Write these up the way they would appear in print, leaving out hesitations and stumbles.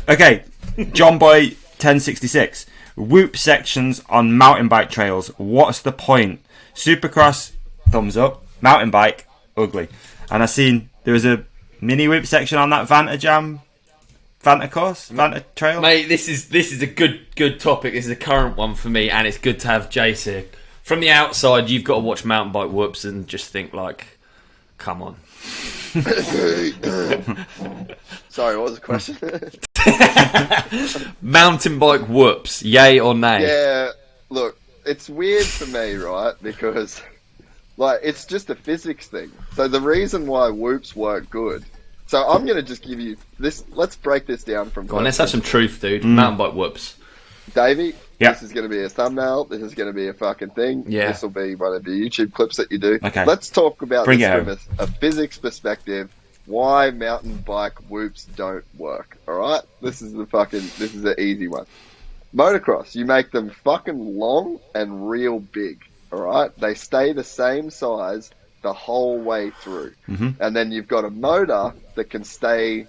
Okay, John Boy 1066. Whoop sections on mountain bike trails. What's the point? Supercross, thumbs up. Mountain bike, ugly. And I seen there was a mini whoop section on that Vanta trail. Mate, this is a good topic. This is a current one for me, and it's good to have Jace here. From the outside, you've got to watch mountain bike whoops and just think like, come on. Sorry, what was the question? Mountain bike whoops, yay or nay? Yeah, look, it's weird for me, right? Because, like, it's just a physics thing. So the reason why whoops work good. So I'm going to just give you this. Let's break this down from. Go on, let's have some truth, dude. Mountain bike whoops. Davey, Yep. This is going to be a thumbnail. This is going to be a fucking thing. Yeah. This will be one of the YouTube clips that you do. Okay. Let's talk about Bring this it from a physics perspective. Why mountain bike whoops don't work. All right, this is the easy one. Motocross, you make them fucking long and real big. All right, they stay the same size the whole way through, and then you've got a motor that can stay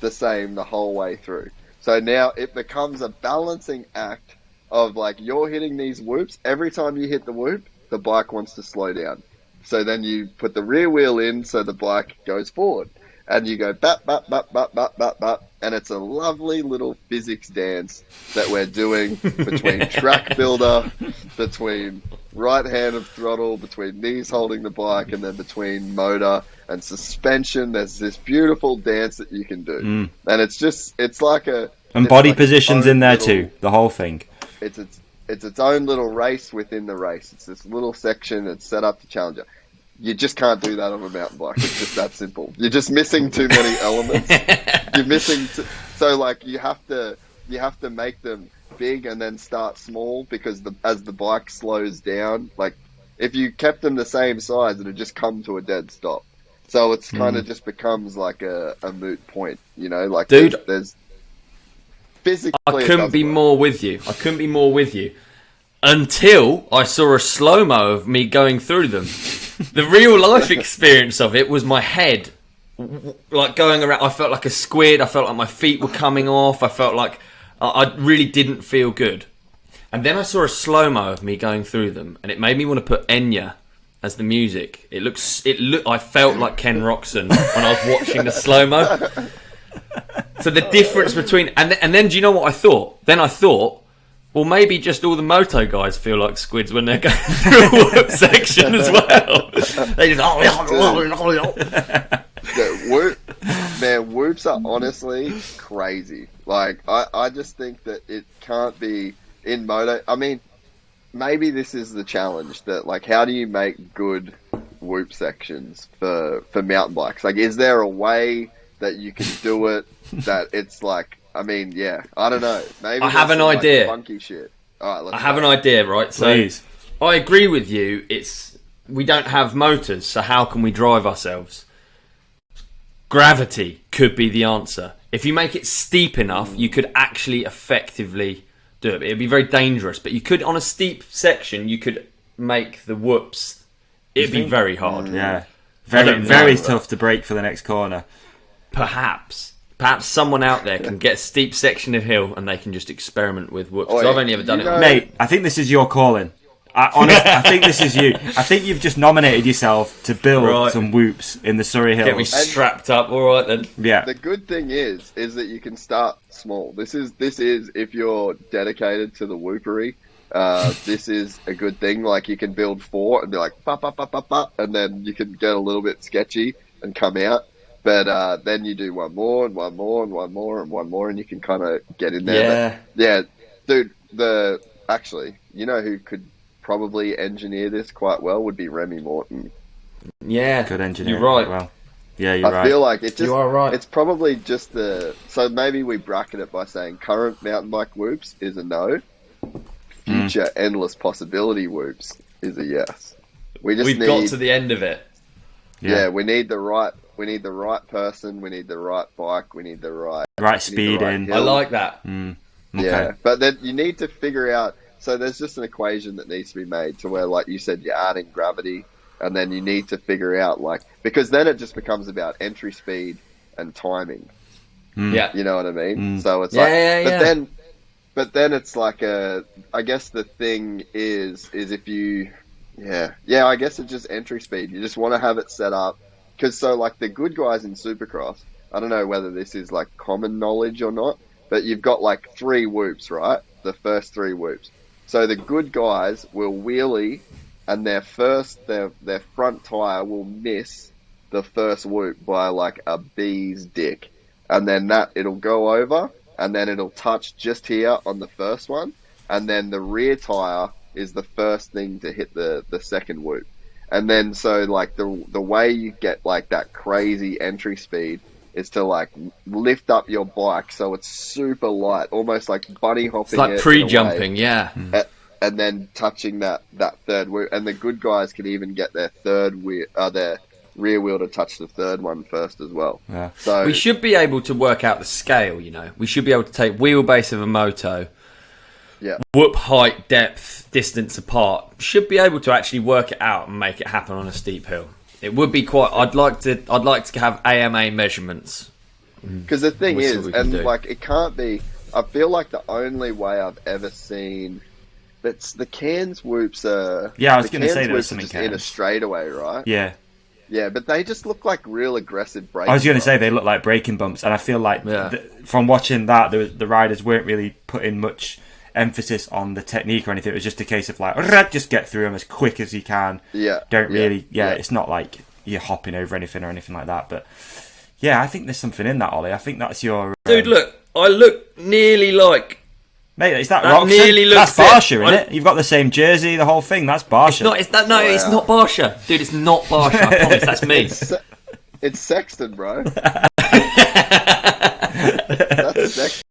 the same the whole way through. So now it becomes a balancing act of like you're hitting these whoops. Every time you hit the whoop, the bike wants to slow down. So then you put the rear wheel in so the bike goes forward. And you go bap, bap, bap, bap, bap, bap, bap. And it's a lovely little physics dance that we're doing between track builder, between right hand of throttle, between knees holding the bike, and then between motor and suspension. There's this beautiful dance that you can do. And it's like a... And body like positions in there too, the whole thing. It's its own little race within the race. It's this little section that's set up to challenge it. You just can't do that on a mountain bike. It's just that simple. You're just missing too many elements. You're missing... So, like, you have to make them big and then start small because as the bike slows down, like, if you kept them the same size, it would just come to a dead stop. So it's kind of just becomes like a moot point, you know? Like, dude, there's physically... I couldn't be more with you. Until I saw a slow-mo of me going through them. The real life experience of it was my head, like going around. I felt like a squid. I felt like my feet were coming off. I felt like I really didn't feel good. And then I saw a slow-mo of me going through them, and it made me want to put Enya as the music. I felt like Ken Roxon when I was watching the slow-mo. So the difference between... And then do you know what I thought? Then I thought, well, maybe just all the moto guys feel like squids when they're going through a whoop section as well. They just... Man, whoops are honestly crazy. Like, I just think that it can't be in moto. I mean, maybe this is the challenge that, like, how do you make good whoop sections for mountain bikes? Like, is there a way that you can do it that it's like... I mean, yeah, I don't know. Maybe I have an idea. Funky shit. All right, I have an idea, right? Please. So I agree with you. We don't have motors, so how can we drive ourselves? Gravity could be the answer. If you make it steep enough, you could actually effectively do it. It'd be very dangerous, but you could, on a steep section, you could make the whoops. It'd be very hard. Yeah. Very tough to break for the next corner. Perhaps someone out there can get a steep section of hill and they can just experiment with whoops. Oh, yeah. I've only ever done it. Mate, I think this is your calling. I think this is you. I think you've just nominated yourself to build some whoops in the Surrey Hills. Get me strapped up, all right then. Yeah. The good thing is that you can start small. This is if you're dedicated to the whoopery. This is a good thing. Like, you can build 4 and be like, ba, ba, ba, ba, ba, and then you can get a little bit sketchy and come out. But then you do one more and one more and one more and one more, and you can kind of get in there. Yeah. But, dude, actually, you know who could probably engineer this quite well would be Remy Morton. Yeah. Good engineer. You're right. Well. Yeah, you're right. I feel like it just... You are right. It's probably just the... So maybe we bracket it by saying current mountain bike whoops is a no. Future endless possibility whoops is a yes. We've got to the end of it. Yeah, we need the right person, we need the right bike, we need the right speed in. I like that. Okay. Yeah, but then you need to figure out, so there's just an equation that needs to be made to where, like you said, you're adding gravity, and then you need to figure out, like, because then it just becomes about entry speed and timing. Yeah. You know what I mean? Mm. So it's but then it's like I guess the thing is if you, I guess it's just entry speed. You just want to have it set up. Because so like the good guys in Supercross, I don't know whether this is like common knowledge or not, but you've got like 3 whoops, right? The first 3 whoops. So the good guys will wheelie and their front tyre will miss the first whoop by like a bee's dick. And then it'll go over and then it'll touch just here on the first one. And then the rear tyre is the first thing to hit the second whoop. And then so like the way you get like that crazy entry speed is to like lift up your bike so it's super light, almost like bunny hopping. It's like pre-jumping, yeah. And then touching that third wheel. And the good guys can even get their their rear wheel to touch the third one first as well. Yeah. So we should be able to work out the scale, you know. We should be able to take wheelbase of a moto, whoop height, depth, distance apart. Should be able to actually work it out and make it happen on a steep hill. It would be quite. I'd like to have AMA measurements. Because the thing We'll see is, what we can and do. like it can't be. I feel like the only way I've ever seen. That's the Cairns whoops are. Yeah, I was the going to say Cairns there was whoops are something just in a Cairns. straightaway, right? Yeah. Yeah, but they just look like real aggressive braking. I was going to bumps. say they look like braking bumps, and I feel like from watching that, the riders weren't really putting much emphasis on the technique or anything. It was just a case of like, just get through them as quick as you can. It's not like you're hopping over anything or anything like that. But yeah, I think there's something in that, Ollie. I think that's your Dude, look, I look nearly like. Mate, is that That nearly Roxon? looks That's Barsha, it. isn't it? You've got the same jersey, the whole thing. That's Barsha. It's not Barsha. Dude, it's not Barsha. I promise, that's me. It's Sexton, bro. That's Sexton.